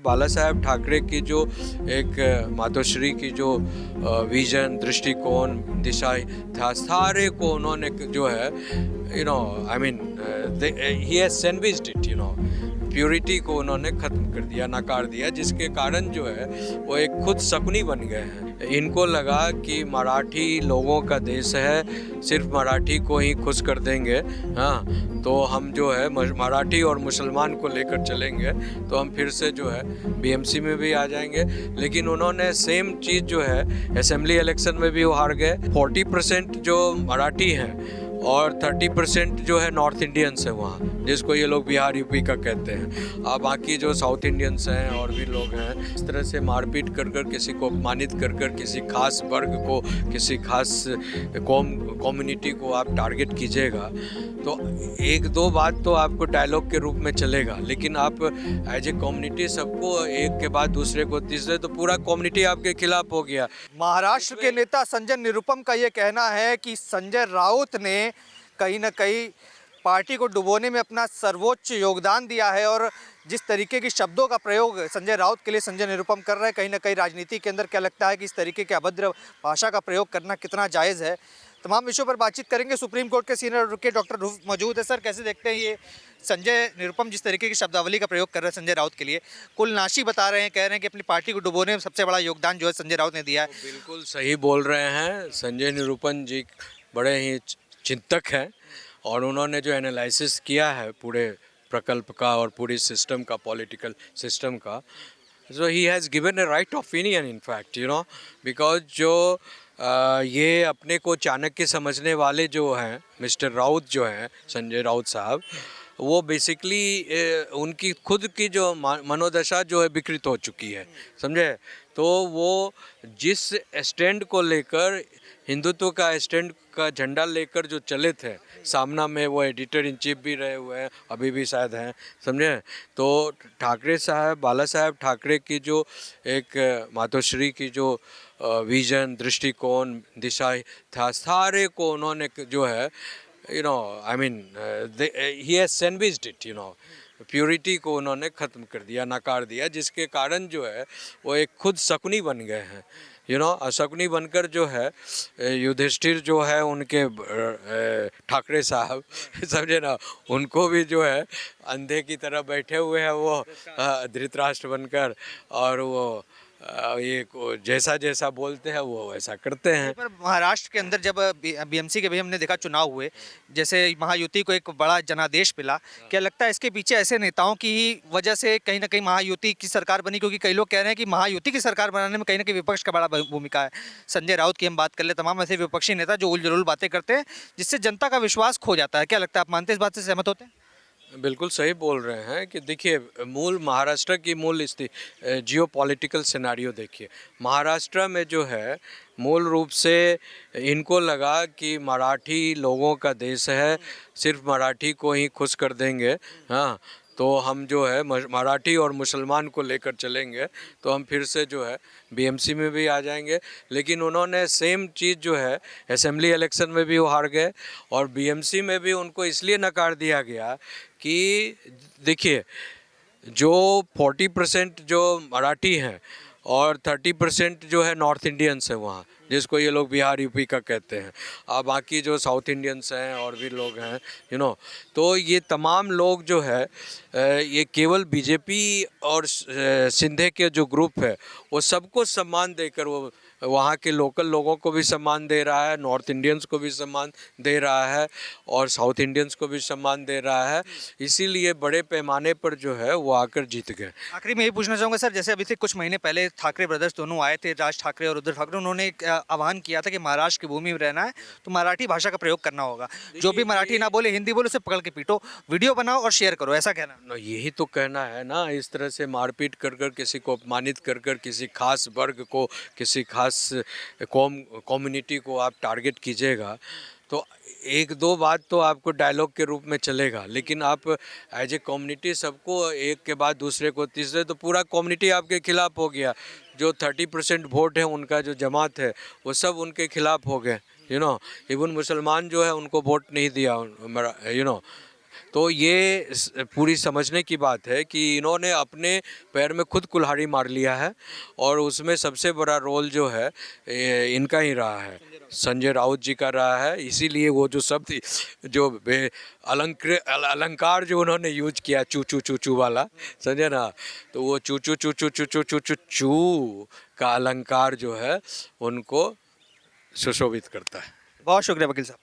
बाला साहेब ठाकरे की जो एक मातोश्री की जो विजन, दृष्टिकोण, दिशा था, सारे को उन्होंने जो है I mean he has sandwiched it, purity को उन्होंने ख़त्म कर दिया, नकार दिया, जिसके कारण जो है वो एक खुद शकुनी बन गए हैं। इनको लगा कि मराठी लोगों का देश है, सिर्फ मराठी को ही खुश कर देंगे, हाँ, तो हम जो है मराठी और मुसलमान को लेकर चलेंगे तो हम फिर से जो है बीएमसी में भी आ जाएंगे। लेकिन उन्होंने सेम चीज़ जो है असेंबली इलेक्शन में भी वो हार गए। 40% जो मराठी हैं और 30% जो है नॉर्थ इंडियंस है वहाँ, जिसको ये लोग बिहार यूपी का कहते हैं। अब बाकी जो साउथ इंडियंस हैं और भी लोग हैं, इस तरह से मारपीट कर कर, किसी को अपमानित कर कर, किसी खास वर्ग को, किसी खास कम्युनिटी को आप टारगेट कीजिएगा तो एक दो बात तो आपको डायलॉग के रूप में चलेगा, लेकिन आप एज ए कम्युनिटी सबको एक के बाद दूसरे को तीसरे, तो पूरा कम्युनिटी आपके खिलाफ हो गया। महाराष्ट्र के नेता संजय निरुपम का ये कहना है कि संजय राउत ने कहीं ना कहीं पार्टी को डुबोने में अपना सर्वोच्च योगदान दिया है और जिस तरीके की शब्दों का प्रयोग संजय राउत के लिए संजय निरुपम कर रहे हैं, कहीं ना कहीं राजनीति के अंदर क्या लगता है कि इस तरीके के अभद्र भाषा का प्रयोग करना कितना जायज़ है। तमाम विषयों पर बातचीत करेंगे। सुप्रीम कोर्ट के सीनियर एडवोकेट डॉक्टर रूफ मौजूद है। सर, कैसे देखते हैं ये संजय निरुपम जिस तरीके की शब्दावली का प्रयोग कर रहे हैं संजय राउत के लिए, कुलनाशी बता रहे हैं, कह रहे हैं कि अपनी पार्टी को डुबोने में सबसे बड़ा योगदान जो है संजय राउत ने दिया है। बिल्कुल सही बोल रहे हैं। संजय निरुपम जी बड़े ही चिंतक हैं और उन्होंने जो एनालिसिस किया है पूरे प्रकल्प का और पूरी सिस्टम का, पॉलिटिकल सिस्टम का, so he has given a right opinion in fact, because जो ये अपने को चाणक्य समझने वाले जो हैं मिस्टर राउत जो हैं, संजय राउत साहब, वो बेसिकली उनकी खुद की जो मनोदशा जो है विकृत हो चुकी है, समझे। तो वो जिस स्टैंड को लेकर, हिंदुत्व का स्टैंड का झंडा लेकर जो चले थे सामना में, वो एडिटर इन चीफ भी रहे हुए हैं, अभी भी शायद हैं, समझे। तो ठाकरे साहब, बाला साहेब ठाकरे की जो एक मातोश्री की जो विजन, दृष्टिकोण, दिशा था, सारे को उन्होंने जो है I mean he has sandwiched it, purity को उन्होंने ख़त्म कर दिया, नकार दिया, जिसके कारण जो है वो एक खुद शकुनी बन गए हैं, शकुनी बनकर जो है युधिष्ठिर जो है उनके ठाकरे साहब समझे ना, उनको भी जो है अंधे की तरह बैठे हुए हैं वो धृतराष्ट्र बनकर, और वो ये जैसा जैसा बोलते हैं वो वैसा करते हैं। पर महाराष्ट्र के अंदर जब बीएमसी के भी हमने देखा चुनाव हुए, जैसे महायुति को एक बड़ा जनादेश मिला, क्या लगता है इसके पीछे ऐसे नेताओं की ही वजह से कहीं ना कहीं महायुति की सरकार बनी? क्योंकि कई लोग कह रहे हैं कि महायुति की सरकार बनाने में कहीं ना कहीं विपक्ष का बड़ा भूमिका है। संजय राउत की हम बात कर ले, तमाम ऐसे विपक्षी नेता जो उल जलूल बातें करते हैं जिससे जनता का विश्वास खो जाता है। क्या लगता है, आप मानते हैं, इस बात से सहमत होते हैं? बिल्कुल सही बोल रहे हैं कि देखिए, मूल महाराष्ट्र की मूल स्थिति, जियो पॉलिटिकल सिनारियो देखिए, महाराष्ट्र में जो है मूल रूप से इनको लगा कि मराठी लोगों का देश है, सिर्फ मराठी को ही खुश कर देंगे, हाँ, तो हम जो है मराठी और मुसलमान को लेकर चलेंगे तो हम फिर से जो है बीएमसी में भी आ जाएंगे। लेकिन उन्होंने सेम चीज़ जो है असेंबली इलेक्शन में भी वो हार गए और बीएमसी में भी उनको इसलिए नकार दिया गया कि देखिए, जो 40% जो मराठी हैं और 30% जो है नॉर्थ इंडियंस है वहाँ, जिसको ये लोग बिहार यूपी का कहते हैं। अब बाकी जो साउथ इंडियंस हैं और भी लोग हैं, तो ये तमाम लोग जो है ये केवल बीजेपी और सिंधे के जो ग्रुप है वो सबको सम्मान देकर वो वहाँ के लोकल लोगों को भी सम्मान दे रहा है, नॉर्थ इंडियंस को भी सम्मान दे रहा है और साउथ इंडियंस को भी सम्मान दे रहा है। इसीलिए बड़े पैमाने पर जो है वो आकर जीत गए। आखिरी में यही पूछना चाहूँगा सर, जैसे अभी से कुछ महीने पहले ठाकरे ब्रदर्स दोनों आए थे, राज ठाकरे और उद्धव ठाकरे, उन्होंने एक आह्वान किया था कि महाराष्ट्र की भूमि में रहना है तो मराठी भाषा का प्रयोग करना होगा, जो भी मराठी ना बोले, हिंदी बोले, उसे पकड़ के पीटो, वीडियो बनाओ और शेयर करो, ऐसा कहना। यही तो कहना है ना, इस तरह से मारपीट कर कर, किसी को अपमानित कर कर, किसी खास वर्ग को, किसी खास कम्युनिटी को आप टारगेट कीजिएगा तो एक दो बात तो आपको डायलॉग के रूप में चलेगा, लेकिन आप एज ए कम्युनिटी सबको एक के बाद दूसरे को तीसरे, तो पूरा कम्युनिटी आपके खिलाफ हो गया। जो 30% वोट है उनका जो जमात है वो सब उनके खिलाफ हो गए, इवन मुसलमान जो है उनको वोट नहीं दिया, तो ये पूरी समझने की बात है कि इन्होंने अपने पैर में खुद कुल्हाड़ी मार लिया है और उसमें सबसे बड़ा रोल जो है इनका ही रहा है, संजय राउत जी का रहा है। इसीलिए वो जो शब्द जो अलंकार जो उन्होंने यूज किया चू चू चू चू वाला, समझे ना, तो वो चू चू चू चू चू चू चू चू चू का अलंकार जो है उनको सुशोभित करता है। बहुत शुक्रिया वकील साहब।